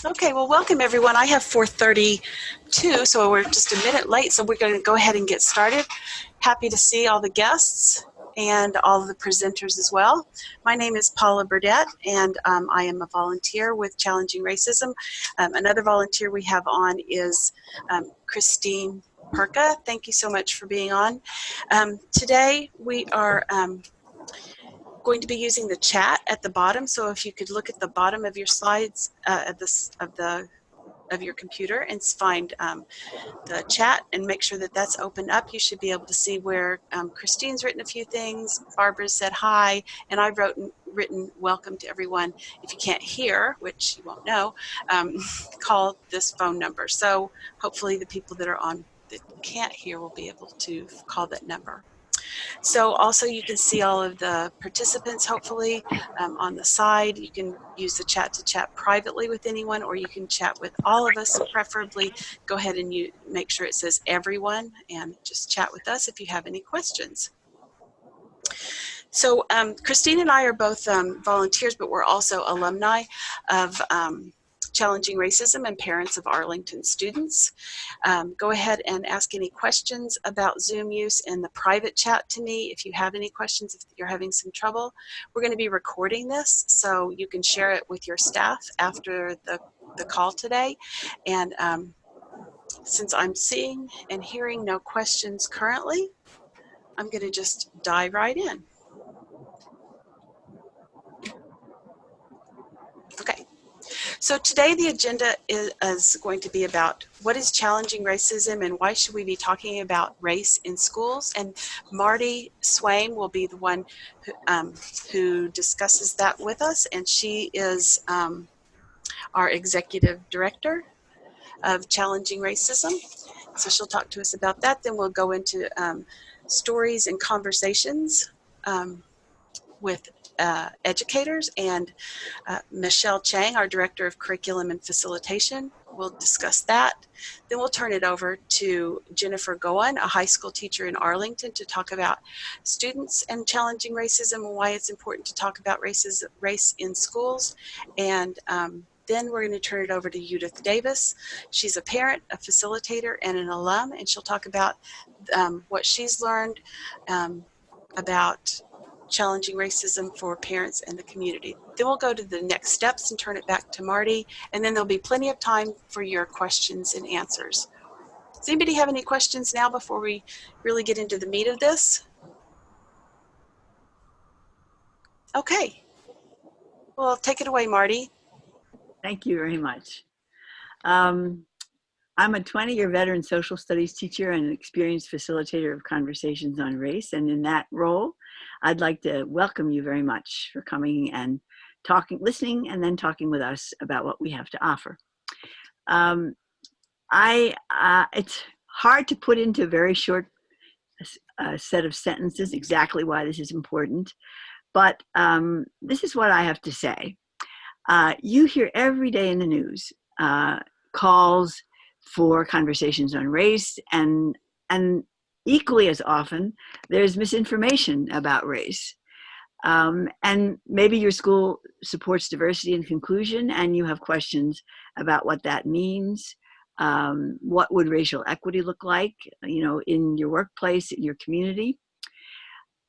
Okay, well, welcome everyone. I have 4:32, so we're just a minute late, so we're going to go ahead and get started. Happy to see all the guests and all of the presenters as well. My name is Paula Burdett, and I am a volunteer with Challenging Racism. Another volunteer we have on is Christine Perka. Thank you so much for being on. Today we are going to be using the chat at the bottom. So if you could look at the bottom of your slides of your computer and find the chat and make sure that that's opened up, you should be able to see where Christine's written a few things, Barbara said hi, and I've written welcome to everyone. If you can't hear, which you won't know, call this phone number. So hopefully the people that are on that can't hear will be able to call that number. So also you can see all of the participants, hopefully, on the side. You can use the chat to chat privately with anyone, or you can chat with all of us. Preferably go ahead and make sure it says everyone and just chat with us if you have any questions. So Christine and I are both volunteers, but we're also alumni of Challenging Racism and parents of Arlington students. Go ahead and ask any questions about Zoom use in the private chat to me if you have any questions, if you're having some trouble. We're going to be recording this, so you can share it with your staff after the call today. And since I'm seeing and hearing no questions currently, I'm going to just dive right in. Okay. So today the agenda is going to be about what is challenging racism and why should we be talking about race in schools. And Marty Swaim will be the one who discusses that with us, and she is our executive director of Challenging Racism. So she'll talk to us about that. Then we'll go into stories and conversations with educators, and Michelle Chang, our Director of Curriculum and Facilitation, will discuss that. Then we'll turn it over to Jennifer Gowan, a high school teacher in Arlington, to talk about students and challenging racism and why it's important to talk about race in schools. And then we're going to turn it over to Judith Davis. She's a parent, a facilitator, and an alum, and she'll talk about what she's learned about challenging racism for parents and the community. Then we'll go to the next steps and turn it back to Marty, and then there'll be plenty of time for your questions and answers. Does anybody have any questions now before we really get into the meat of this? Okay. Well, take it away, Marty. Thank you very much. I'm a 20-year veteran social studies teacher and an experienced facilitator of conversations on race. And in that role, I'd like to welcome you very much for coming and listening, and then talking with us about what we have to offer. It's hard to put into a very short set of sentences exactly why this is important, but this is what I have to say. You hear every day in the news calls for conversations on race, and equally as often, there's misinformation about race. And maybe your school supports diversity and inclusion, and you have questions about what that means. What would racial equity look like, in your workplace, in your community?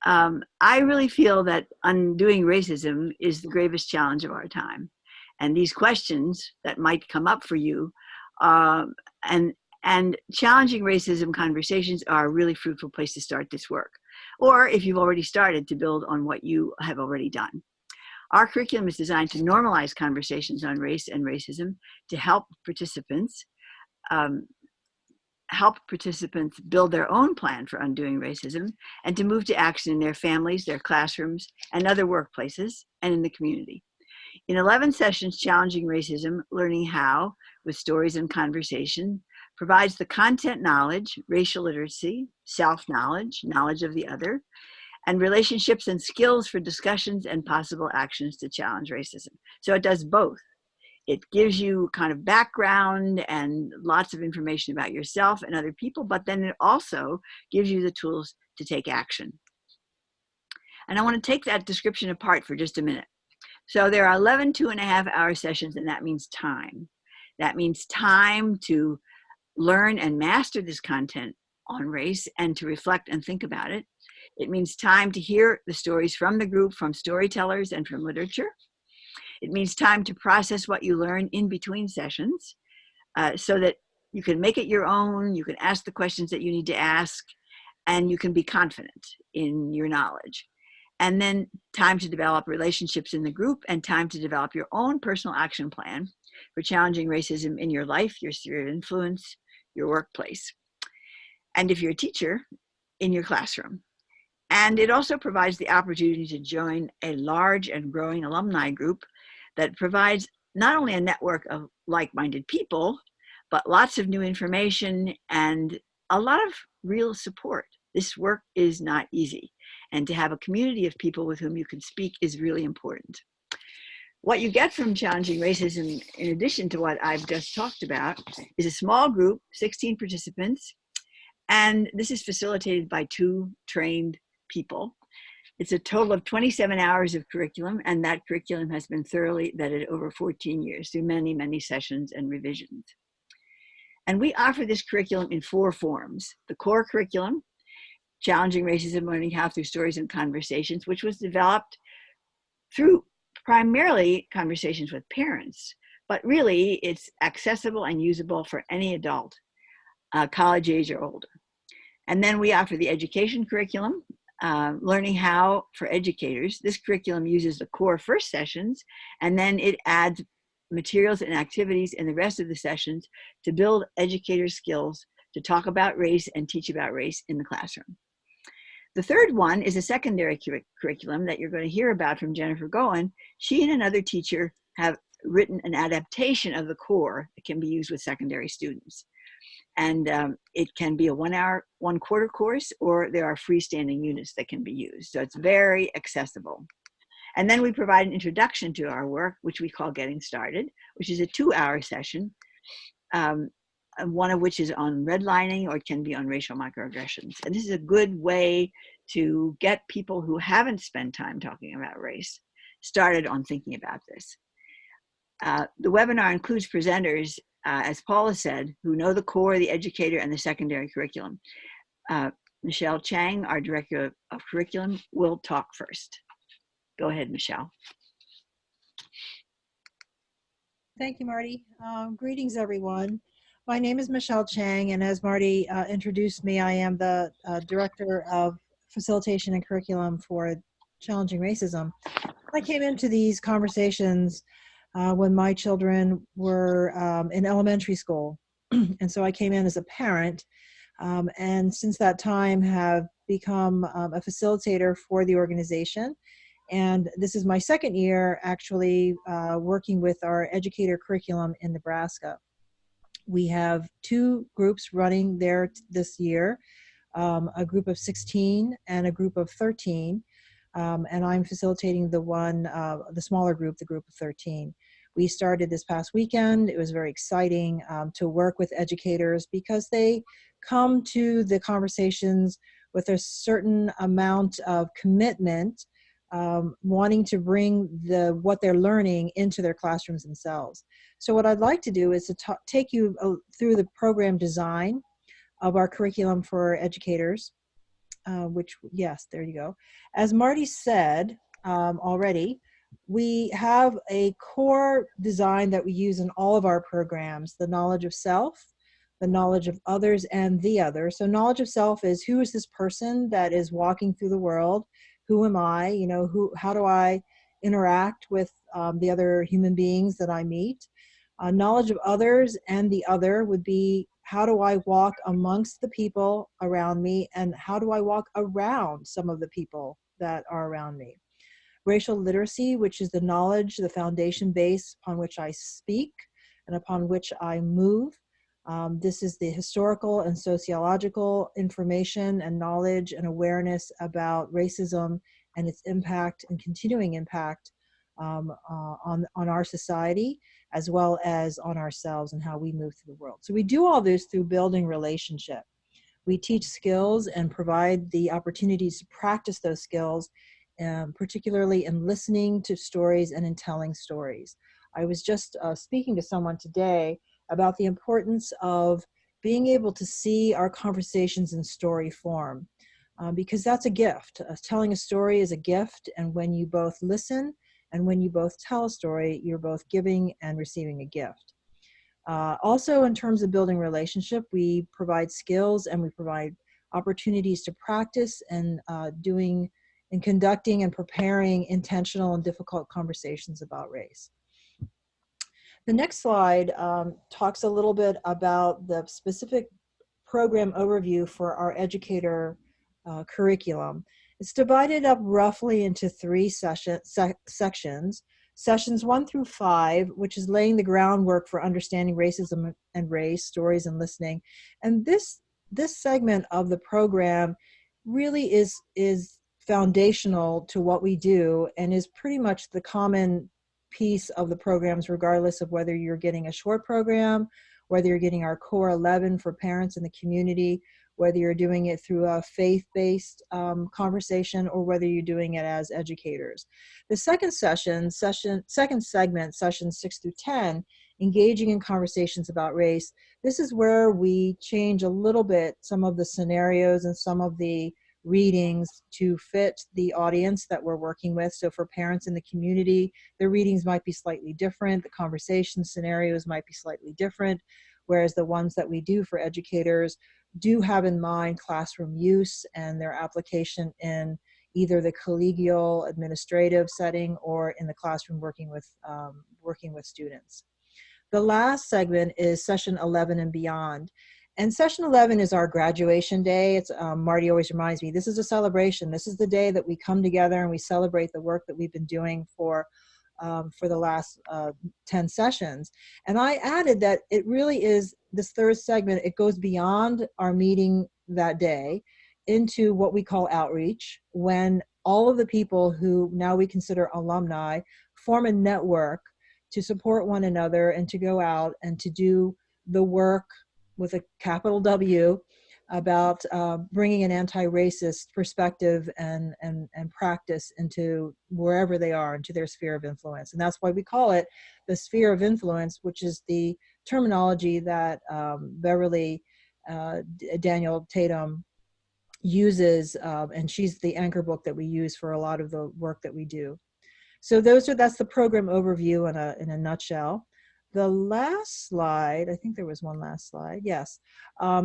I really feel that undoing racism is the gravest challenge of our time. And these questions that might come up for you, and challenging racism conversations are a really fruitful place to start this work. Or if you've already started, to build on what you have already done. Our curriculum is designed to normalize conversations on race and racism, to help participants build their own plan for undoing racism, and to move to action in their families, their classrooms, and other workplaces, and in the community. In 11 sessions, Challenging Racism, Learning How, with Stories and Conversation, provides the content knowledge, racial literacy, self-knowledge, knowledge of the other, and relationships and skills for discussions and possible actions to challenge racism. So it does both. It gives you kind of background and lots of information about yourself and other people, but then it also gives you the tools to take action. And I want to take that description apart for just a minute. So there are 11 2.5-hour sessions, and that means time. That means time to learn and master this content on race and to reflect and think about it. It means time to hear the stories from the group, from storytellers and from literature. It means time to process what you learn in between sessions, so that you can make it your own, you can ask the questions that you need to ask, and you can be confident in your knowledge. And then time to develop relationships in the group and time to develop your own personal action plan for challenging racism in your life, your sphere of influence, your workplace. And if you're a teacher, in your classroom. And it also provides the opportunity to join a large and growing alumni group that provides not only a network of like-minded people, but lots of new information and a lot of real support. This work is not easy, and to have a community of people with whom you can speak is really important. What you get from challenging racism, in addition to what I've just talked about, is a small group, 16 participants, and this is facilitated by 2 trained people. It's a total of 27 hours of curriculum, and that curriculum has been thoroughly vetted over 14 years through many, many sessions and revisions. And we offer this curriculum in 4 forms. The core curriculum, Challenging Racism, Learning How Through Stories and Conversations, which was developed through primarily conversations with parents, but really it's accessible and usable for any adult, college age or older. And then we offer the education curriculum, Learning How for Educators. This curriculum uses the core first sessions, and then it adds materials and activities in the rest of the sessions to build educator skills to talk about race and teach about race in the classroom. The third one is a secondary curriculum that you're going to hear about from Jennifer Goen. She and another teacher have written an adaptation of the core that can be used with secondary students. And it can be a 1-hour, 1/4 course, or there are freestanding units that can be used. So it's very accessible. And then we provide an introduction to our work, which we call Getting Started, which is a 2-hour session, one of which is on redlining, or it can be on racial microaggressions. And this is a good way to get people who haven't spent time talking about race started on thinking about this. The webinar includes presenters, as Paula said, who know the core, the educator, and the secondary curriculum. Michelle Chang, our Director of Curriculum, will talk first. Go ahead, Michelle. Thank you, Marty. Greetings, everyone. My name is Michelle Chang, and as Marty introduced me, I am the Director of Facilitation and Curriculum for Challenging Racism. I came into these conversations when my children were in elementary school. And so I came in as a parent, and since that time have become a facilitator for the organization. And this is my second year actually working with our educator curriculum in Nebraska. We have 2 groups running there this year, a group of 16 and a group of 13. And I'm facilitating the smaller group, the group of 13. We started this past weekend. It was very exciting to work with educators because they come to the conversations with a certain amount of commitment, wanting to bring what they're learning into their classrooms themselves. So what I'd like to do is to take you through the program design of our curriculum for educators, which, yes, there you go. As Marty said already, we have a core design that we use in all of our programs: the knowledge of self, the knowledge of others, and the other. So knowledge of self is, who is this person that is walking through the world? Who am I? You know, how do I interact with the other human beings that I meet? Knowledge of others and the other would be, how do I walk amongst the people around me, and how do I walk around some of the people that are around me? Racial literacy, which is the knowledge, the foundation base upon which I speak and upon which I move. This is the historical and sociological information and knowledge and awareness about racism and its impact and continuing impact on our society, as well as on ourselves and how we move through the world. So we do all this through building relationship. We teach skills and provide the opportunities to practice those skills, particularly in listening to stories and in telling stories. I was just speaking to someone today about the importance of being able to see our conversations in story form, because that's a gift. Telling a story is a gift, and when you both listen and when you both tell a story, you're both giving and receiving a gift. Also, in terms of building relationship, we provide skills and we provide opportunities to practice and doing and conducting and preparing intentional and difficult conversations about race. The next slide talks a little bit about the specific program overview for our educator curriculum. It's divided up roughly into three sections. Sessions 1 through 5, which is laying the groundwork for understanding racism and race, stories and listening. And this segment of the program really is foundational to what we do and is pretty much the common piece of the programs, regardless of whether you're getting a short program, whether you're getting our core 11 for parents in the community, whether you're doing it through a faith-based conversation, or whether you're doing it as educators. The second segment, sessions 6 through 10, engaging in conversations about race. This is where we change a little bit some of the scenarios and some of the readings to fit the audience that we're working with. So for parents in the community, the readings might be slightly different, the conversation scenarios might be slightly different, whereas the ones that we do for educators do have in mind classroom use and their application in either the collegial administrative setting or in the classroom working with students. The last segment is session 11 and beyond. And session 11 is our graduation day. It's Marty always reminds me, this is a celebration. This is the day that we come together and we celebrate the work that we've been doing for the last 10 sessions. And I added that it really is, this third segment, it goes beyond our meeting that day into what we call outreach, when all of the people who now we consider alumni form a network to support one another and to go out and to do the work with a capital W about bringing an anti-racist perspective and practice into wherever they are, into their sphere of influence. And that's why we call it the sphere of influence, which is the terminology that Beverly Daniel Tatum uses, and she's the anchor book that we use for a lot of the work that we do. So that's the program overview in a nutshell. The last slide, I think there was one last slide, yes.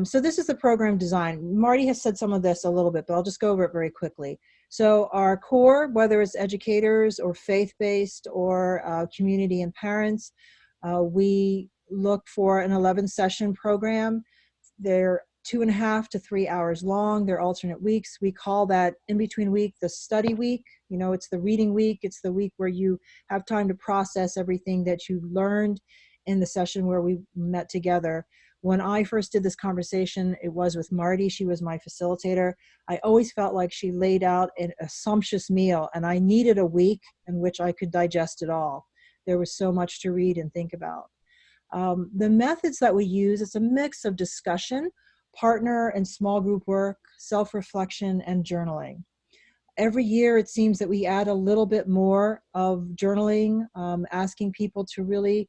So this is the program design. Marty has said some of this a little bit, but I'll just go over it very quickly. So our core, whether it's educators or faith-based or community and parents, we look for an 11-session program. They're 2.5 to 3 hours long. They're alternate weeks. We call that in-between week the study week. You know, it's the reading week. It's the week where you have time to process everything that you learned in the session where we met together. When I first did this conversation, it was with Marty. She was my facilitator. I always felt like she laid out a sumptuous meal, and I needed a week in which I could digest it all. There was so much to read and think about. The methods that we use, it's a mix of discussion, partner and small group work, self-reflection, and journaling. Every year it seems that we add a little bit more of journaling, asking people to really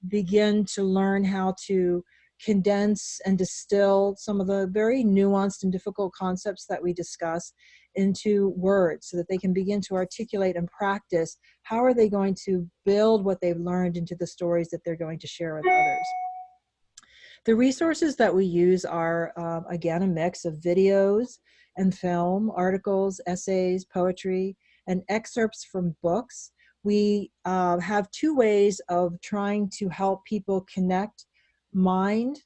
begin to learn how to condense and distill some of the very nuanced and difficult concepts that we discuss into words so that they can begin to articulate and practice how are they going to build what they've learned into the stories that they're going to share with others. The resources that we use are, again, a mix of videos and film, articles, essays, poetry, and excerpts from books. We have two ways of trying to help people connect mind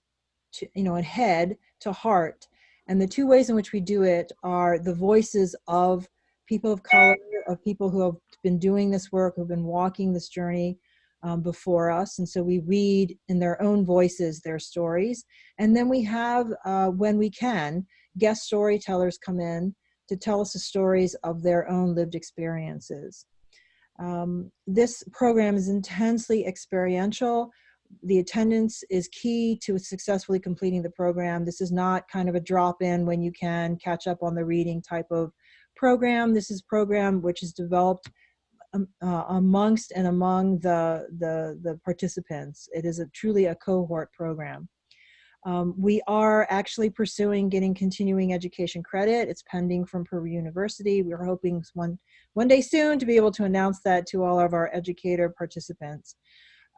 to, and head to heart. And the two ways in which we do it are the voices of people of color, of people who have been doing this work, who've been walking this journey before us. And so we read in their own voices their stories. And then we have, when we can, guest storytellers come in to tell us the stories of their own lived experiences. This program is intensely experiential. The attendance is key to successfully completing the program. This is not kind of a drop-in when you can catch up on the reading type of program. This is a program which is developed amongst and among the participants. It is truly a cohort program. We are actually pursuing getting continuing education credit. It's pending from Purdue University. We're hoping one day soon to be able to announce that to all of our educator participants.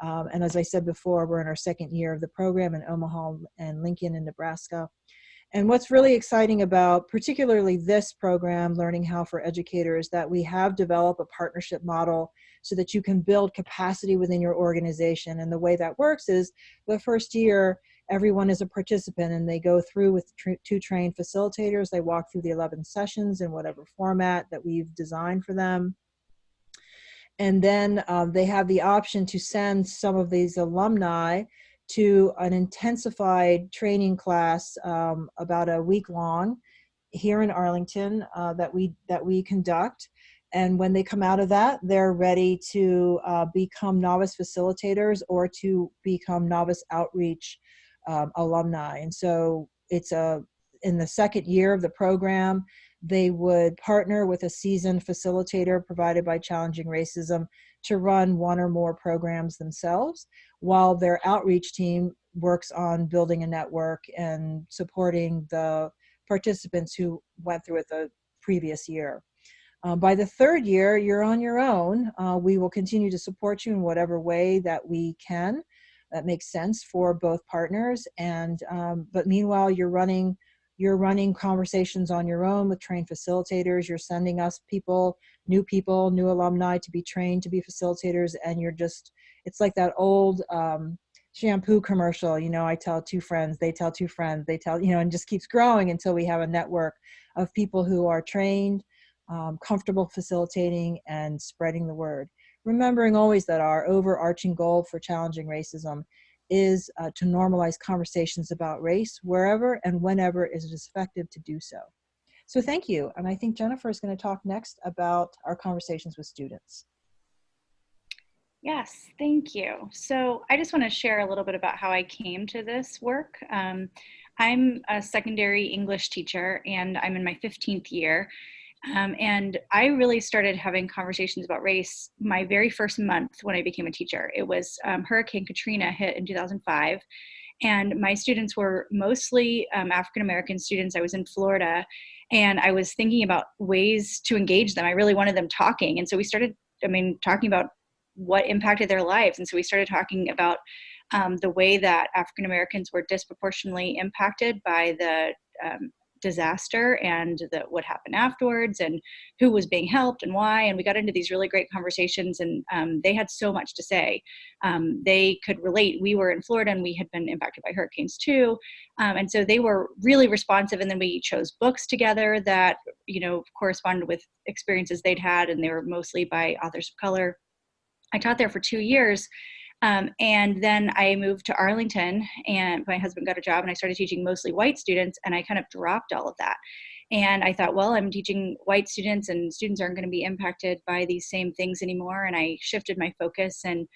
And as I said before, we're in our second year of the program in Omaha and Lincoln in Nebraska. And what's really exciting about particularly this program, Learning How for Educators, that we have developed a partnership model so that you can build capacity within your organization. And the way that works is the first year, everyone is a participant and they go through with two trained facilitators. They walk through the 11 sessions in whatever format that we've designed for them. And then they have the option to send some of these alumni to an intensified training class about a week long here in Arlington that we conduct. And when they come out of that, they're ready to become novice facilitators or to become novice outreach alumni. And so it's in the second year of the program, they would partner with a seasoned facilitator provided by Challenging Racism to run one or more programs themselves, while their outreach team works on building a network and supporting the participants who went through it the previous year. By the third year, you're on your own. We will continue to support you in whatever way that we can that makes sense for both partners. And but meanwhile, you're running conversations on your own with trained facilitators. You're sending us new alumni to be trained to be facilitators. And it's like that old shampoo commercial, I tell two friends, they tell two friends, they tell, and just keeps growing until we have a network of people who are trained, comfortable facilitating and spreading the word. Remembering always that our overarching goal for Challenging Racism is to normalize conversations about race wherever and whenever it is effective to do so. So thank you. And I think Jennifer is going to talk next about our conversations with students. Yes, thank you. So I just want to share a little bit about how I came to this work. I'm a secondary English teacher and I'm in my 15th year. And I really started having conversations about race my very first month when I became a teacher. It was Hurricane Katrina hit in 2005. And my students were mostly African-American students. I was in Florida and I was thinking about ways to engage them. I really wanted them talking. And so we started, talking about what impacted their lives. And so we started talking about the way that African-Americans were disproportionately impacted by the disaster and what happened afterwards and who was being helped and why. And we got into these really great conversations and they had so much to say. They could relate. We were in Florida and we had been impacted by hurricanes too. And so they were really responsive. And then we chose books together that, corresponded with experiences they'd had, and they were mostly by authors of color. I taught there for 2 years. And then I moved to Arlington and my husband got a job and I started teaching mostly white students, and I kind of dropped all of that. And I thought, well, I'm teaching white students and students aren't going to be impacted by these same things anymore. And I shifted my focus, and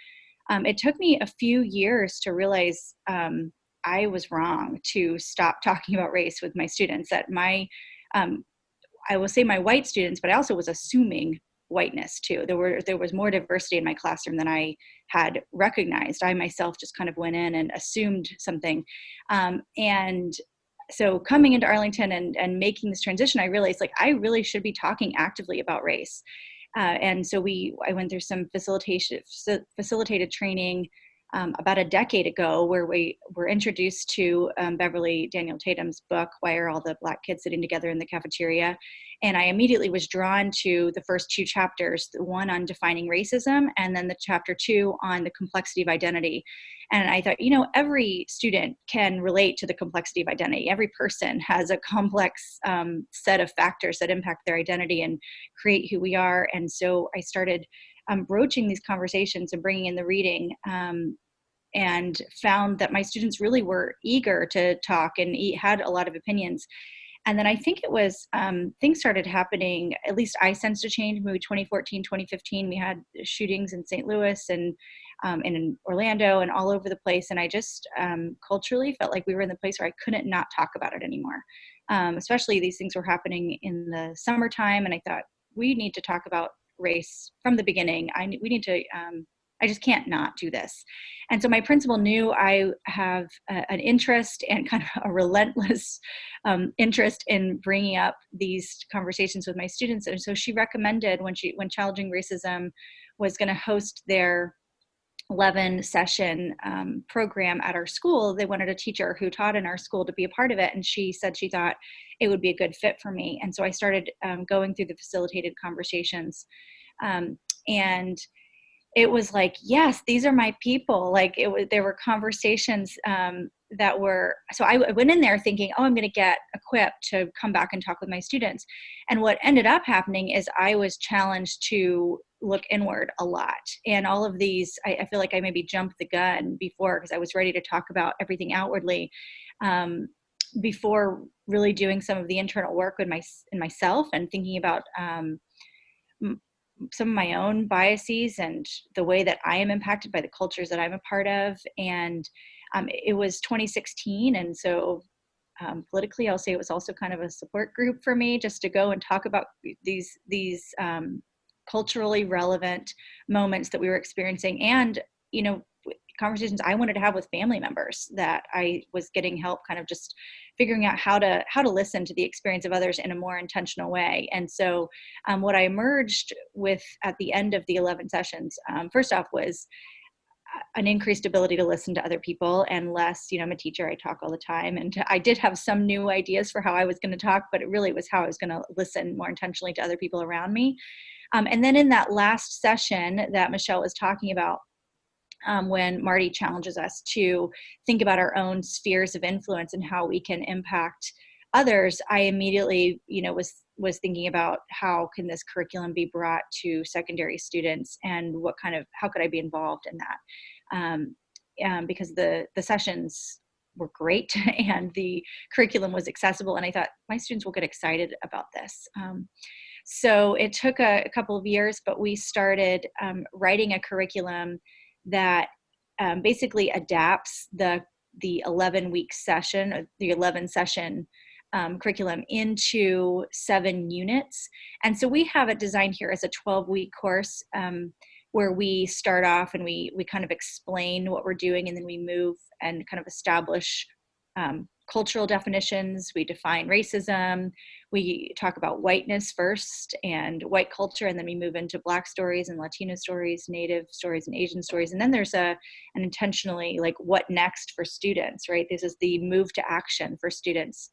it took me a few years to realize I was wrong to stop talking about race with my students. That I will say my white students, but I also was assuming whiteness too. There was more diversity in my classroom than I had recognized. I myself just kind of went in and assumed something. And so coming into Arlington and making this transition, I realized I really should be talking actively about race. And so I went through some facilitated training about a decade ago, where we were introduced to Beverly Daniel Tatum's book, Why Are All the Black Kids Sitting Together in the Cafeteria? And I immediately was drawn to the first 2 chapters, the one on defining racism, and then the chapter 2 on the complexity of identity. And I thought, every student can relate to the complexity of identity. Every person has a complex set of factors that impact their identity and create who we are. And so I started broaching these conversations and bringing in the reading, and found that my students really were eager to talk and had a lot of opinions. And then I think it was, things started happening, at least I sensed a change, maybe 2014, 2015, we had shootings in St. Louis and in Orlando and all over the place. And I just culturally felt like we were in the place where I couldn't not talk about it anymore. Especially these things were happening in the summertime. And I thought, we need to talk about race from the beginning. We need to, I just can't not do this. And so my principal knew I have an interest and kind of a relentless interest in bringing up these conversations with my students. And so she recommended when Challenging Racism was going to host their 11 session program at our school, they wanted a teacher who taught in our school to be a part of it. And she said she thought it would be a good fit for me. And so I started going through the facilitated conversations. And it was like, yes, these are my people. Like there were conversations that were, so I went in there thinking, oh, I'm going to get equipped to come back and talk with my students. And what ended up happening is I was challenged to look inward a lot. And all of these, I feel like I maybe jumped the gun before because I was ready to talk about everything outwardly before really doing some of the internal work in myself and thinking about some of my own biases and the way that I am impacted by the cultures that I'm a part of. And it was 2016. And so politically, I'll say it was also kind of a support group for me just to go and talk about these culturally relevant moments that we were experiencing. And, you know, conversations I wanted to have with family members that I was getting help kind of just figuring out how to listen to the experience of others in a more intentional way. And so what I emerged with at the end of the 11 sessions, first off was an increased ability to listen to other people and less, you know, I'm a teacher, I talk all the time. And I did have some new ideas for how I was going to talk, but it really was how I was going to listen more intentionally to other people around me. And then in that last session that Michelle was talking about, when Marty challenges us to think about our own spheres of influence and how we can impact others, I immediately, you know, was thinking about how can this curriculum be brought to secondary students and how could I be involved in that? Because the sessions were great and the curriculum was accessible, and I thought my students will get excited about this. So it took a couple of years, but we started writing a curriculum that basically adapts the 11-week session, or the 11 session curriculum into 7 units. And so we have it designed here as a 12-week course where we start off and we kind of explain what we're doing, and then we move and kind of establish cultural definitions. We define racism. We talk about whiteness first and white culture, and then we move into Black stories and Latino stories, Native stories and Asian stories. And then there's an intentionally like what next for students, right? This is the move to action for students.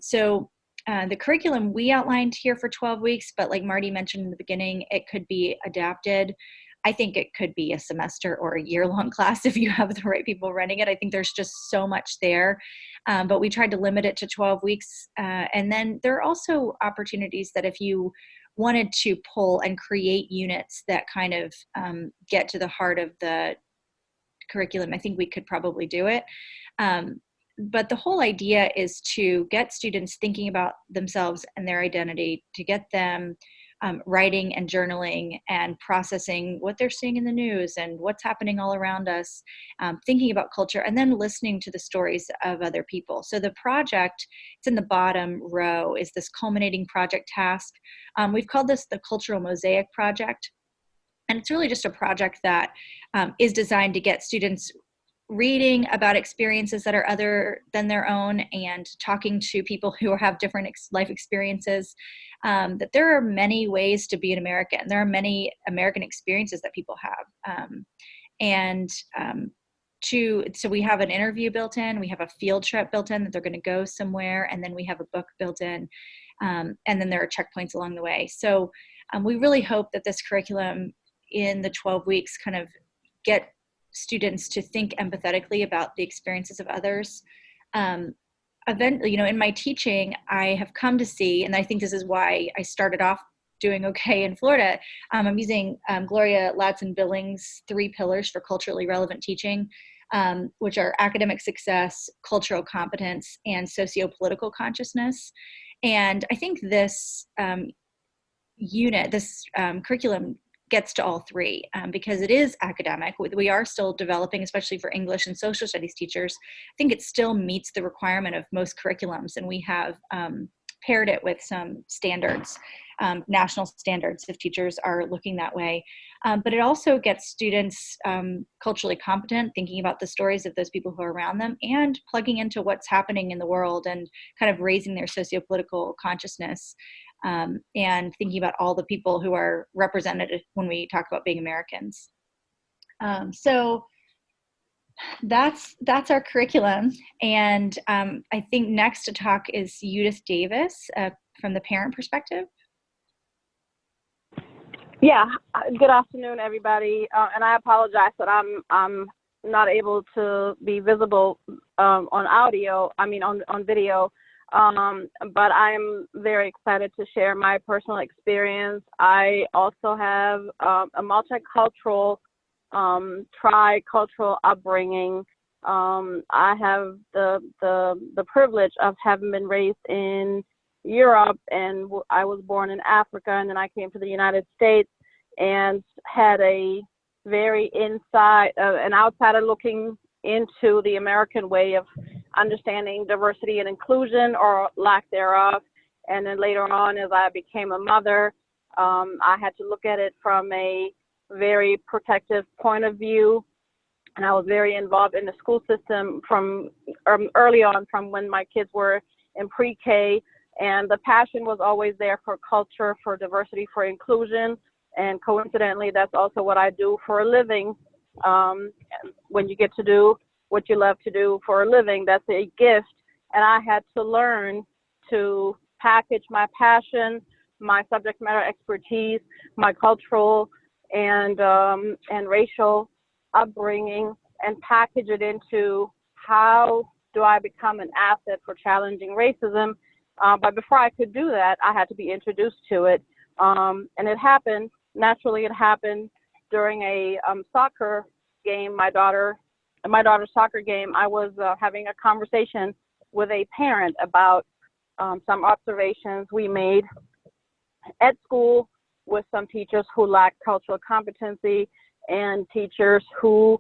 So the curriculum we outlined here for 12 weeks, but like Marty mentioned in the beginning, it could be adapted. I think it could be a semester or a year-long class if you have the right people running it. I think there's just so much there, but we tried to limit it to 12 weeks. And then there are also opportunities that if you wanted to pull and create units that kind of get to the heart of the curriculum, I think we could probably do it. But the whole idea is to get students thinking about themselves and their identity, to get them writing and journaling and processing what they're seeing in the news and what's happening all around us, thinking about culture, and then listening to the stories of other people. So the project, it's in the bottom row, is this culminating project task. We've called this the Cultural Mosaic Project. And it's really just a project that is designed to get students reading about experiences that are other than their own and talking to people who have different life experiences, that there are many ways to be an American. There are many American experiences that people have. So we have an interview built in, we have a field trip built in that they're going to go somewhere, and then we have a book built in, and then there are checkpoints along the way. So we really hope that this curriculum in the 12 weeks kind of get students to think empathetically about the experiences of others. In my teaching, I have come to see, and I think this is why I started off doing okay in Florida. I'm using Gloria Ladson-Billings' 3 pillars for culturally relevant teaching, which are academic success, cultural competence, and socio-political consciousness. And I think this curriculum gets to all 3 because it is academic. We are still developing, especially for English and social studies teachers. I think it still meets the requirement of most curriculums, and we have paired it with some standards. national standards if teachers are looking that way. But it also gets students culturally competent, thinking about the stories of those people who are around them and plugging into what's happening in the world and kind of raising their sociopolitical consciousness, and thinking about all the people who are represented when we talk about being Americans. So that's our curriculum. And I think next to talk is Judith Davis from the parent perspective. Yeah, good afternoon, everybody. And I apologize that I'm not able to be visible on video. But I'm very excited to share my personal experience. I also have a multicultural, tri-cultural upbringing. I have the privilege of having been raised in Europe, and I was born in Africa, and then I came to the United States and had a very an outsider looking into the American way of understanding diversity and inclusion, or lack thereof. And then later on, as I became a mother, I had to look at it from a very protective point of view. And I was very involved in the school system from early on, from when my kids were in pre-K. And the passion was always there for culture, for diversity, for inclusion. And coincidentally, that's also what I do for a living. When you get to do what you love to do for a living, that's a gift. And I had to learn to package my passion, my subject matter expertise, my cultural and racial upbringing, and package it into how do I become an asset for challenging racism. But before I could do that, I had to be introduced to it. And it happened, naturally it happened during a soccer game, my daughter's soccer game. I was having a conversation with a parent about some observations we made at school with some teachers who lacked cultural competency and teachers who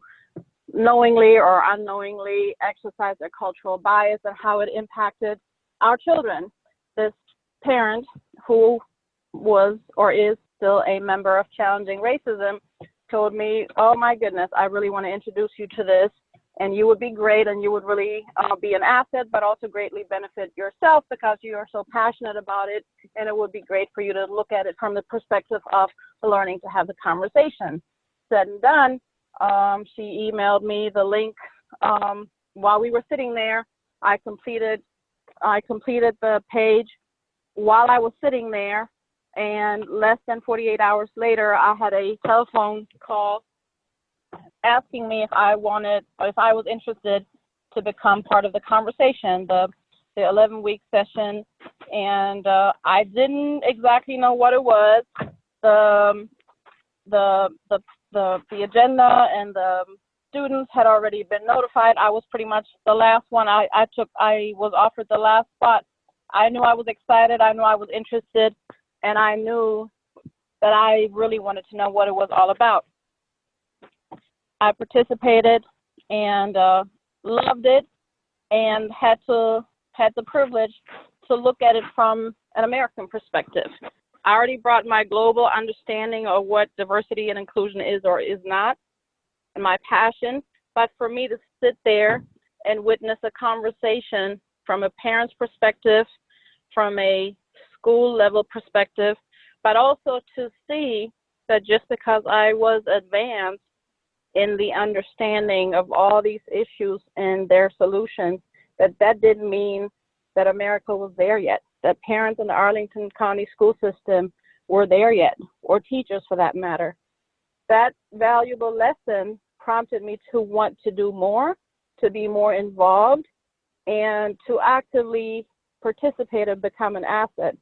knowingly or unknowingly exercised a cultural bias, and how it impacted our children. This parent, who was or is still a member of Challenging Racism, told me, "Oh my goodness, I really want to introduce you to this, and you would be great, and you would really be an asset, but also greatly benefit yourself because you are so passionate about it, and it would be great for you to look at it from the perspective of learning to have the conversation." Said and done. She emailed me the link while we were sitting there. I completed the page while I was sitting there, and less than 48 hours later, I had a telephone call asking me if I was interested to become part of the conversation, the 11-week session. And I didn't exactly know what it was. The agenda and the students had already been notified. I was pretty much the last one. I was offered the last spot. I knew I was excited. I knew I was interested, and I knew that I really wanted to know what it was all about. I participated and loved it, and had the privilege to look at it from an American perspective. I already brought my global understanding of what diversity and inclusion is or is not, and my passion, but for me to sit there and witness a conversation from a parent's perspective, from a school level perspective, but also to see that just because I was advanced in the understanding of all these issues and their solutions, that didn't mean that America was there yet, that parents in the Arlington County school system were there yet, or teachers for that matter. That valuable lesson prompted me to want to do more, to be more involved, and to actively participate and become an asset.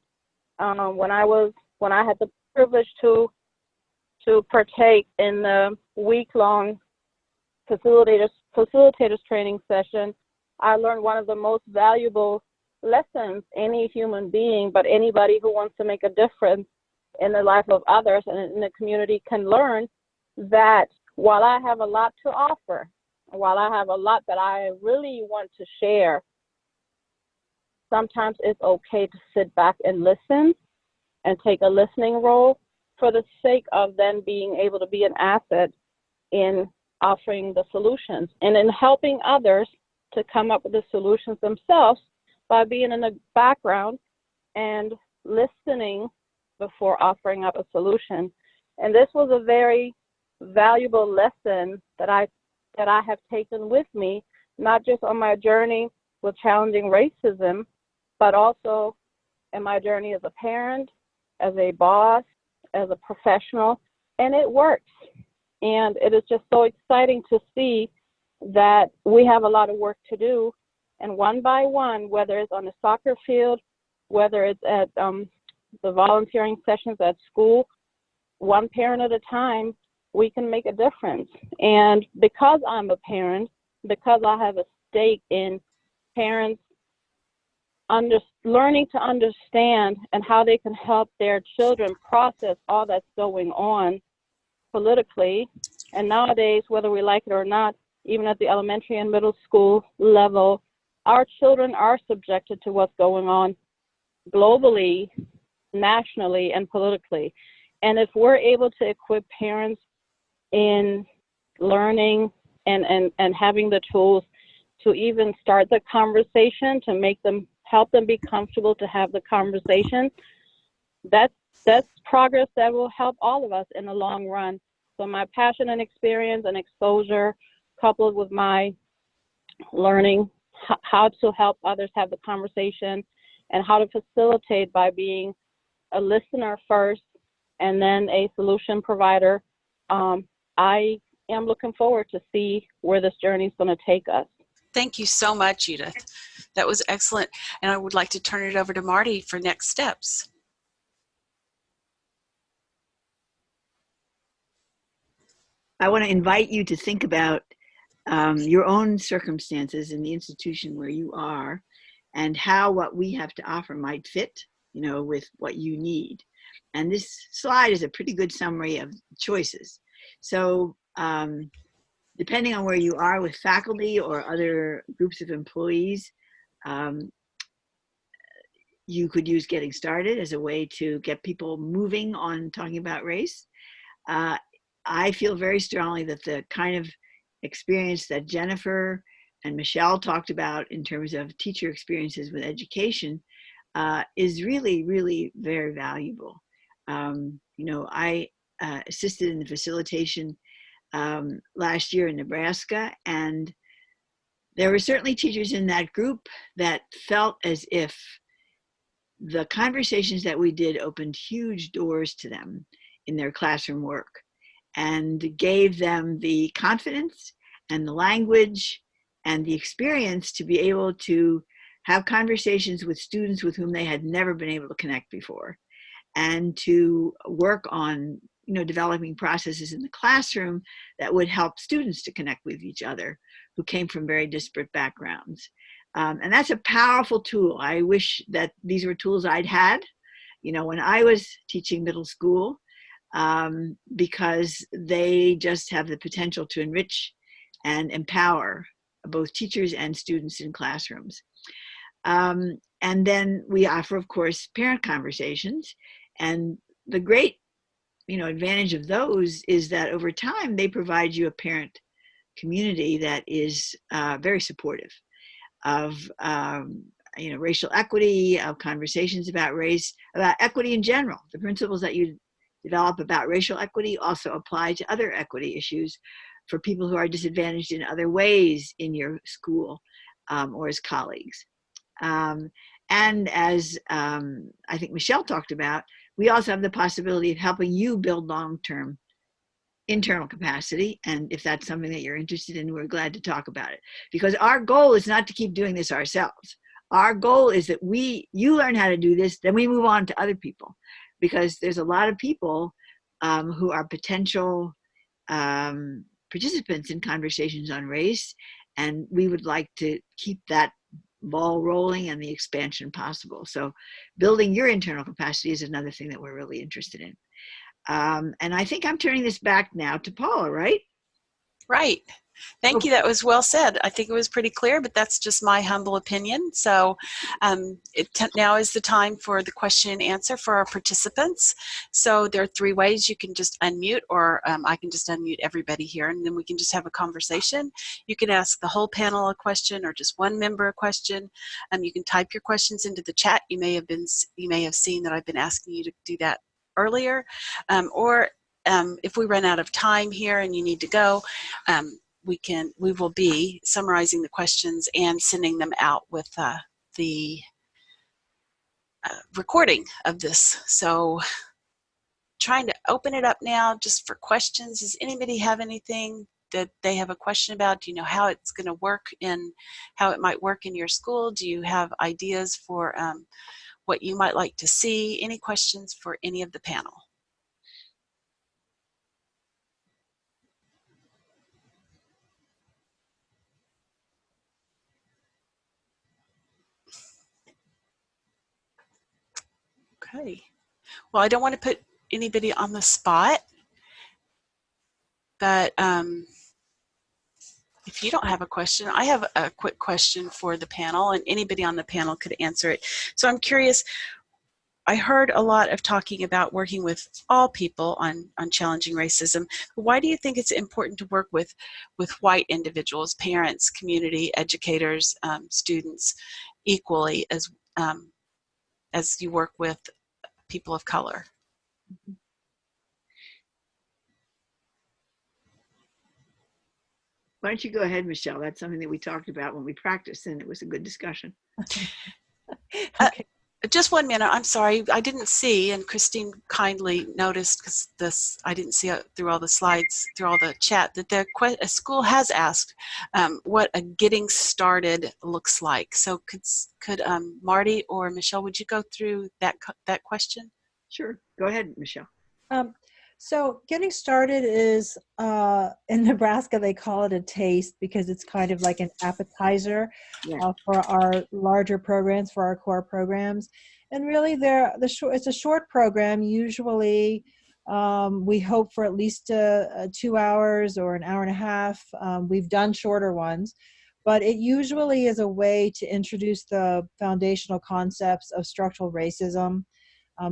When I had the privilege to partake in the week-long facilitators training session, I learned one of the most valuable lessons any human being, but anybody who wants to make a difference in the life of others and in the community can learn, that while I have a lot to offer, while I have a lot that I really want to share, sometimes it's okay to sit back and listen and take a listening role for the sake of then being able to be an asset in offering the solutions and in helping others to come up with the solutions themselves by being in the background and listening before offering up a solution. And this was a very valuable lesson that I have taken with me, not just on my journey with challenging racism, but also in my journey as a parent, as a boss, as a professional, and it works. And it is just so exciting to see that we have a lot of work to do. And one by one, whether it's on the soccer field, whether it's at the volunteering sessions at school, one parent at a time, we can make a difference. And because I'm a parent, because I have a stake in parents learning to understand and how they can help their children process all that's going on politically. And nowadays, whether we like it or not, even at the elementary and middle school level, our children are subjected to what's going on globally, nationally, and politically. And if we're able to equip parents in learning and having the tools to even start the conversation, to make them, help them be comfortable to have the conversation, that's progress that will help all of us in the long run. So my passion and experience and exposure, coupled with my learning how to help others have the conversation and how to facilitate by being a listener first and then a solution provider, I am looking forward to see where this journey is going to take us. Thank you so much, Judith. That was excellent. And I would like to turn it over to Marty for next steps. I want to invite you to think about your own circumstances in the institution where you are and how what we have to offer might fit, with what you need. And this slide is a pretty good summary of choices. So depending on where you are with faculty or other groups of employees, you could use Getting Started as a way to get people moving on talking about race. I feel very strongly that the kind of experience that Jennifer and Michelle talked about in terms of teacher experiences with education is really, really very valuable. I assisted in the facilitation last year in Nebraska, and there were certainly teachers in that group that felt as if the conversations that we did opened huge doors to them in their classroom work and gave them the confidence and the language and the experience to be able to have conversations with students with whom they had never been able to connect before, and to work on developing processes in the classroom that would help students to connect with each other who came from very disparate backgrounds. And that's a powerful tool. I wish that these were tools I'd had, when I was teaching middle school, because they just have the potential to enrich and empower both teachers and students in classrooms. And then we offer, of course, parent conversations. And the great advantage of those is that over time, they provide you a parent community that is very supportive of racial equity, of conversations about race, about equity in general. The principles that you develop about racial equity also apply to other equity issues for people who are disadvantaged in other ways in your school or as colleagues. And as I think Michelle talked about, we also have the possibility of helping you build long-term internal capacity. And if that's something that you're interested in, we're glad to talk about it. Because our goal is not to keep doing this ourselves. Our goal is that you learn how to do this, then we move on to other people. Because there's a lot of people who are potential participants in conversations on race, and we would like to keep that ball rolling and the expansion possible. So building your internal capacity is another thing that we're really interested in. And I think I'm turning this back now to Paula, right? Right. Thank you. That was well said. I think it was pretty clear, but that's just my humble opinion. So now is the time for the question and answer for our participants. So there are 3 ways. You can just unmute, or I can just unmute everybody here, and then we can just have a conversation. You can ask the whole panel a question or just one member a question. You can type your questions into the chat. You may have seen that I've been asking you to do that earlier. If we run out of time here and you need to go, we will be summarizing the questions and sending them out with the recording of this. So trying to open it up now just for questions. Does anybody have anything that they have a question about? Do you know how it's going to work and how it might work in your school? Do you have ideas for what you might like to see? Any questions for any of the panel? Okay. Well, I don't want to put anybody on the spot, but if you don't have a question, I have a quick question for the panel, and anybody on the panel could answer it. So I'm curious, I heard a lot of talking about working with all people on challenging racism. Why do you think it's important to work with white individuals, parents, community, educators, students, equally as you work with people of color? Why don't you go ahead, Michelle? That's something that we talked about when we practiced, and it was a good discussion. Okay. Just 1 minute. I'm sorry, I didn't see, and Christine kindly noticed, because I didn't see it through all the slides, through all the chat, that a school has asked what a getting started looks like. So could Marty or Michelle, would you go through that question? Sure. Go ahead, Michelle. So getting started is, in Nebraska, they call it a taste because it's kind of like an appetizer for our larger programs, for our core programs. And really, it's a short program. Usually, we hope for at least 2 hours or an hour and a half. We've done shorter ones, but it usually is a way to introduce the foundational concepts of structural racism.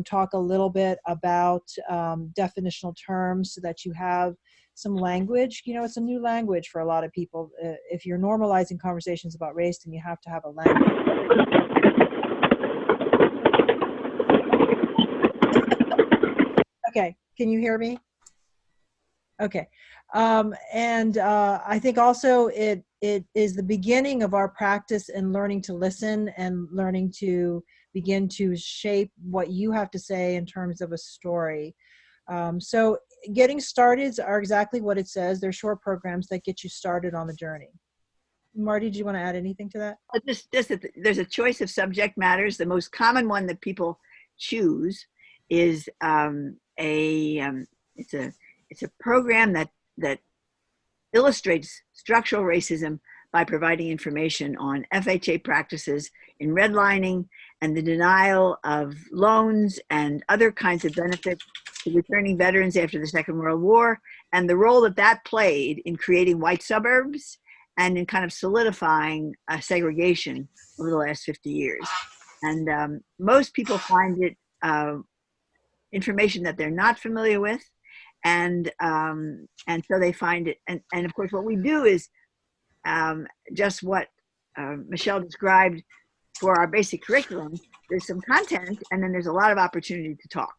Talk a little bit about definitional terms so that you have some language. You know, it's a new language for a lot of people. If you're normalizing conversations about race, then you have to have a language. Okay, can you hear me? Okay. I think also it is the beginning of our practice in learning to listen and learning to begin to shape what you have to say in terms of a story. So getting started are exactly what it says. They're short programs that get you started on the journey. Marty, do you want to add anything to that? There's a choice of subject matters. The most common one that people choose is it's a program that illustrates structural racism by providing information on FHA practices in redlining and the denial of loans and other kinds of benefits to returning veterans after the Second World War, and the role that played in creating white suburbs and in kind of solidifying segregation over the last 50 years. And most people find it information that they're not familiar with, and so they find it. And of course, what we do is just what Michelle described for our basic curriculum. There's some content, and then there's a lot of opportunity to talk.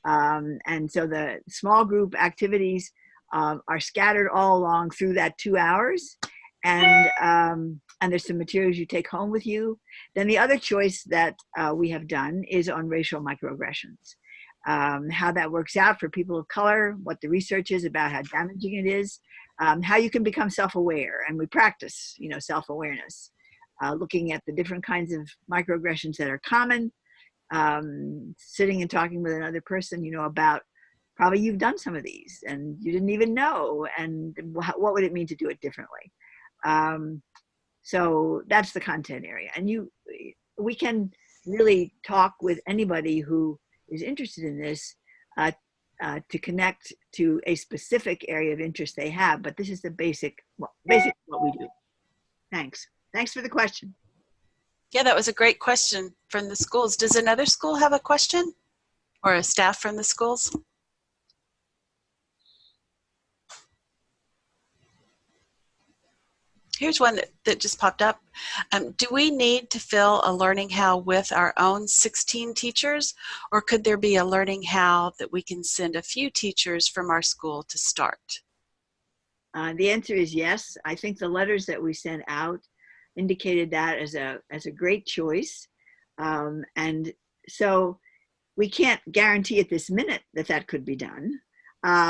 And so the small group activities are scattered all along through that 2 hours. And there's some materials you take home with you. Then the other choice that we have done is on racial microaggressions. How that works out for people of color, what the research is about how damaging it is, how you can become self-aware. And we practice, self-awareness, looking at the different kinds of microaggressions that are common, sitting and talking with another person, about probably you've done some of these and you didn't even know, and what would it mean to do it differently? So that's the content area. And we can really talk with anybody who is interested in this to connect to a specific area of interest they have, but this is the basic what we do. Thanks for the question. Yeah, that was a great question from the schools. Does another school have a question, or a staff from the schools? Here's one that just popped up. Do we need to fill a learning how with our own 16 teachers, or could there be a learning how that we can send a few teachers from our school to start? The answer is yes. I think the letters that we sent out indicated that as a great choice. And so we can't guarantee at this minute that could be done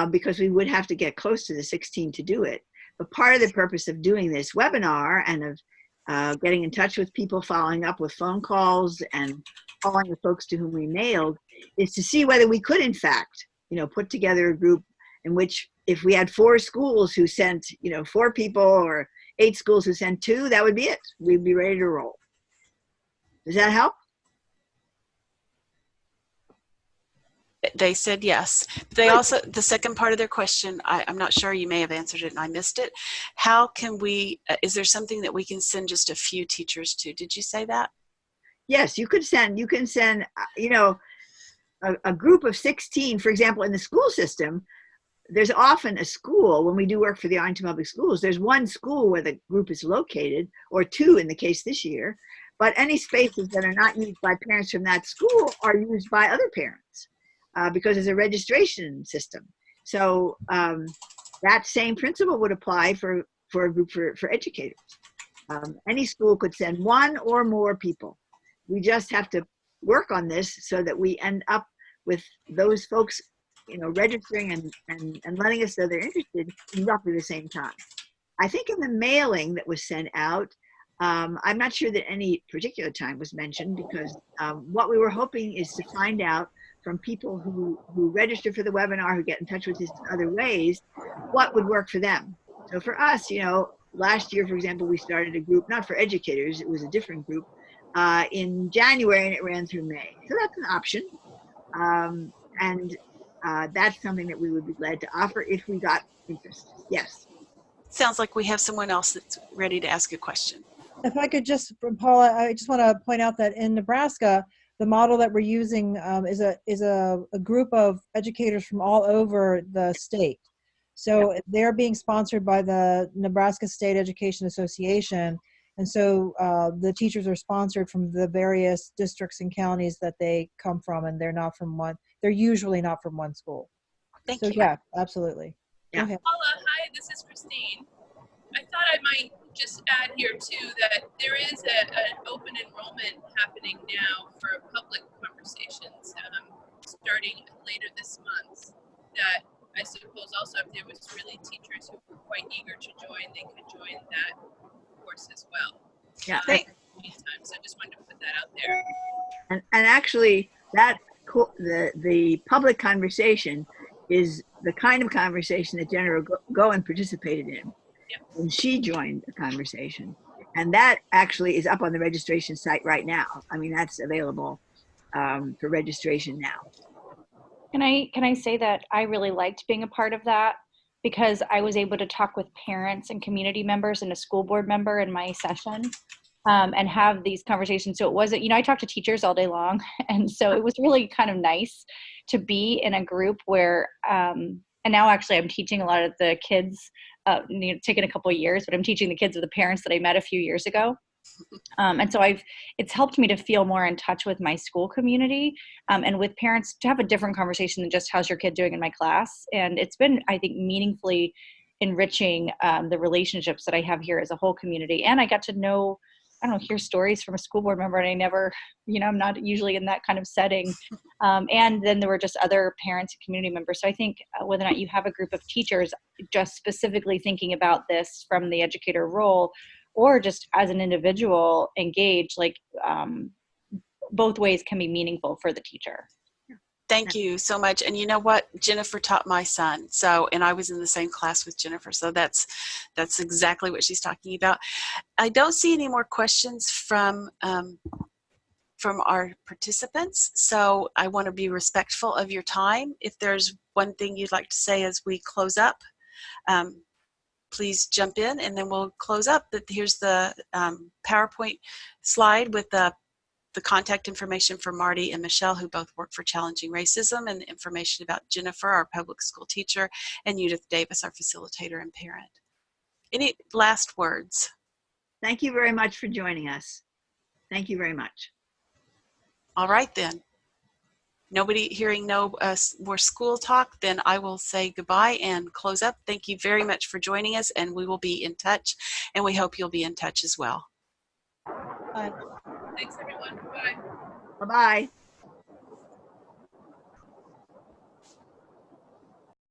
because we would have to get close to the 16 to do it. But part of the purpose of doing this webinar and of getting in touch with people, following up with phone calls and calling the folks to whom we mailed is to see whether we could, in fact, put together a group in which if we had 4 schools who sent, 4 people, or 8 schools who sent 2, that would be it. We'd be ready to roll. Does that help? They said yes. They also, the second part of their question, I'm not sure, you may have answered it and I missed it. How can we, is there something that we can send just a few teachers to? Did you say that? Yes, you can send, a group of 16, for example, in the school system. There's often a school, when we do work for the Arlington Public Schools, there's one school where the group is located, or 2 in the case this year, but any spaces that are not used by parents from that school are used by other parents because there's a registration system. So that same principle would apply for a group for educators. Any school could send 1 or more people. We just have to work on this so that we end up with those folks registering and letting us know they're interested in roughly the same time. I think in the mailing that was sent out, I'm not sure that any particular time was mentioned because what we were hoping is to find out from people who register for the webinar, who get in touch with us in other ways, what would work for them. So for us, last year, for example, we started a group, not for educators, it was a different group, in January, and it ran through May. So that's an option. And that's something that we would be glad to offer if we got interest. Yes. Sounds like we have someone else that's ready to ask a question. If I could just, Paula, I just want to point out that in Nebraska, the model that we're using is a group of educators from all over the state. So they're being sponsored by the Nebraska State Education Association. And so the teachers are sponsored from the various districts and counties that they come from, and they're usually not from one school. Thank so you. Yeah, absolutely. Yeah. Go ahead. Paula, hi, this is Christine. I thought I might just add here too that there is an open enrollment happening now for public conversations starting later this month, that I suppose also if there was really teachers who were quite eager to join, they could join that course as well. Yeah. Meantime, so I just wanted to put that out there. And actually, the public conversation is the kind of conversation that Jennifer Goen participated in when she joined the conversation. And that actually is up on the registration site right now. I mean, that's available for registration now. Can I say that I really liked being a part of that because I was able to talk with parents and community members and a school board member in my session and have these conversations. So it wasn't, I talk to teachers all day long. And so it was really kind of nice to be in a group where, and now actually I'm teaching a lot of the kids, taken a couple of years, but I'm teaching the kids of the parents that I met a few years ago. And so it's helped me to feel more in touch with my school community and with parents to have a different conversation than just how's your kid doing in my class. And it's been, I think, meaningfully enriching the relationships that I have here as a whole community. And I got to know, hear stories from a school board member, and I never, I'm not usually in that kind of setting. And then there were just other parents and community members. So I think whether or not you have a group of teachers just specifically thinking about this from the educator role, or just as an individual engaged, both ways can be meaningful for the teacher. Thank you so much. And you know what? Jennifer taught my son. And I was in the same class with Jennifer. So that's exactly what she's talking about. I don't see any more questions from from our participants. So I want to be respectful of your time. If there's one thing you'd like to say as we close up, please jump in and then we'll close up. But here's the PowerPoint slide with the contact information for Marty and Michelle, who both work for Challenging Racism, and the information about Jennifer, our public school teacher, and Judith Davis, our facilitator and parent. Any last words? Thank you very much for joining us. Thank you very much. All right then. Nobody hearing no more school talk, then I will say goodbye and close up. Thank you very much for joining us, and we will be in touch, and we hope you'll be in touch as well. Bye. Thanks, everyone. Bye. Bye-bye.